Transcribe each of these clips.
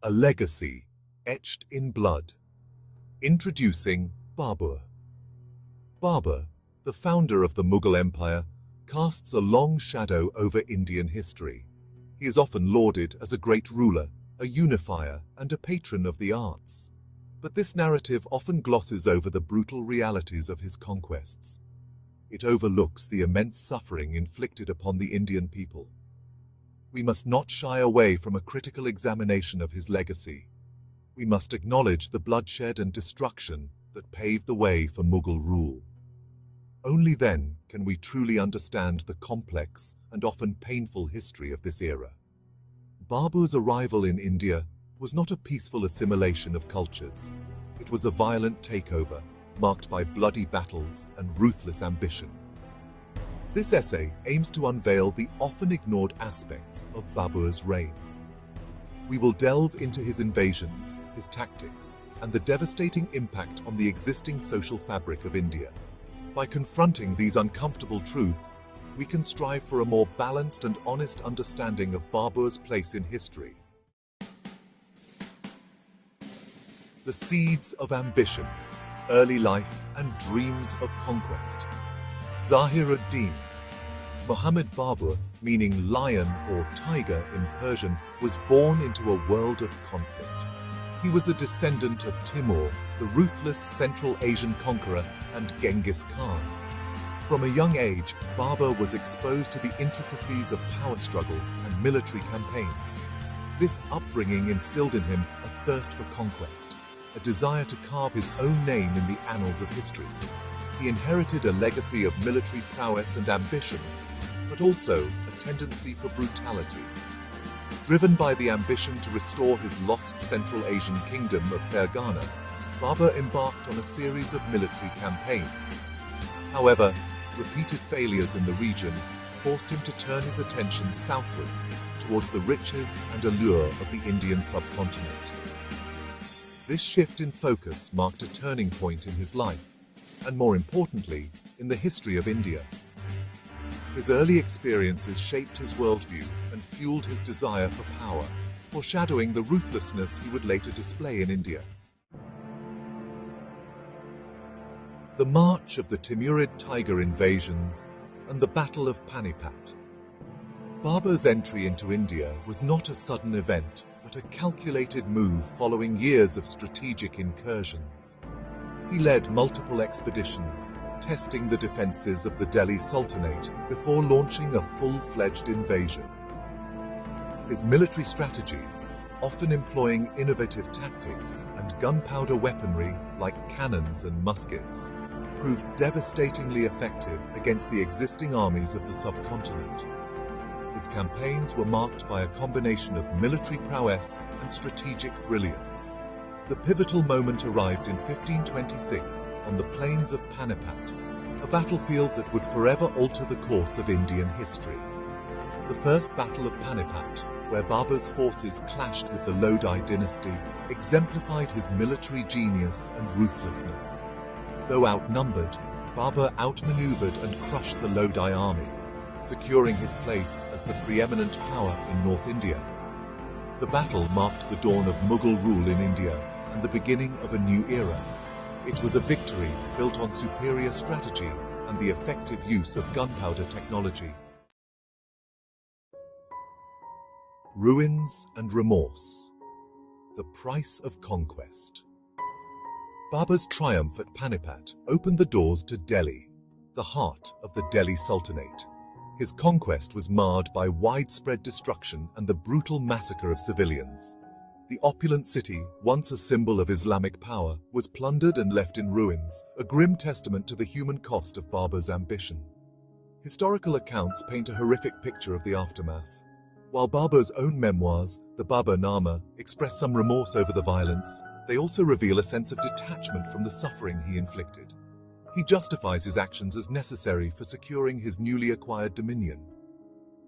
A legacy etched in blood. Introducing Babur. Babur, the founder of the Mughal Empire, casts a long shadow over Indian history. He is often lauded as a great ruler, a unifier, and a patron of the arts. But this narrative often glosses over the brutal realities of his conquests. It overlooks the immense suffering inflicted upon the Indian people. We must not shy away from a critical examination of his legacy. We must acknowledge the bloodshed and destruction that paved the way for Mughal rule. Only then can we truly understand the complex and often painful history of this era. Babur's arrival in India was not a peaceful assimilation of cultures. It was a violent takeover, marked by bloody battles and ruthless ambition. This essay aims to unveil the often ignored aspects of Babur's reign. We will delve into his invasions, his tactics, and the devastating impact on the existing social fabric of India. By confronting these uncomfortable truths, we can strive for a more balanced and honest understanding of Babur's place in history. The seeds of ambition, early life, and dreams of conquest. Zahir-ud-Din. Muhammad Babur, meaning lion or tiger in Persian, was born into a world of conflict. He was a descendant of Timur, the ruthless Central Asian conqueror, and Genghis Khan. From a young age, Babur was exposed to the intricacies of power struggles and military campaigns. This upbringing instilled in him a thirst for conquest, a desire to carve his own name in the annals of history. He inherited a legacy of military prowess and ambition, but also a tendency for brutality. Driven by the ambition to restore his lost Central Asian kingdom of Fergana, Babur embarked on a series of military campaigns. However, repeated failures in the region forced him to turn his attention southwards towards the riches and allure of the Indian subcontinent. This shift in focus marked a turning point in his life, and more importantly, in the history of India. His early experiences shaped his worldview and fueled his desire for power, foreshadowing the ruthlessness he would later display in India. The march of the Timurid Tiger invasions and the Battle of Panipat. Babur's entry into India was not a sudden event, but a calculated move following years of strategic incursions. He led multiple expeditions, testing the defenses of the Delhi Sultanate before launching a full-fledged invasion. His military strategies, often employing innovative tactics and gunpowder weaponry like cannons and muskets, proved devastatingly effective against the existing armies of the subcontinent. His campaigns were marked by a combination of military prowess and strategic brilliance. The pivotal moment arrived in 1526 on the plains of Panipat, a battlefield that would forever alter the course of Indian history. The First Battle of Panipat, where Babur's forces clashed with the Lodi dynasty, exemplified his military genius and ruthlessness. Though outnumbered, Babur outmaneuvered and crushed the Lodi army, securing his place as the preeminent power in North India. The battle marked the dawn of Mughal rule in India and the beginning of a new era. It was a victory built on superior strategy and the effective use of gunpowder technology. Ruins and remorse. The price of conquest. Babur's triumph at Panipat opened the doors to Delhi, the heart of the Delhi Sultanate. His conquest was marred by widespread destruction and the brutal massacre of civilians. The opulent city, once a symbol of Islamic power, was plundered and left in ruins, a grim testament to the human cost of Babur's ambition. Historical accounts paint a horrific picture of the aftermath. While Babur's own memoirs, the Babur-Nama, express some remorse over the violence, they also reveal a sense of detachment from the suffering he inflicted. He justifies his actions as necessary for securing his newly acquired dominion.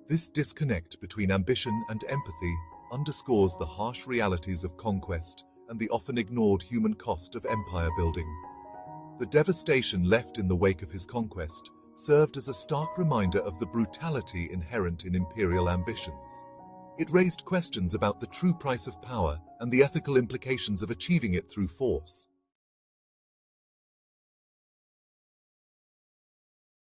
This disconnect between ambition and empathy underscores the harsh realities of conquest and the often ignored human cost of empire building. The devastation left in the wake of his conquest served as a stark reminder of the brutality inherent in imperial ambitions. It raised questions about the true price of power and the ethical implications of achieving it through force.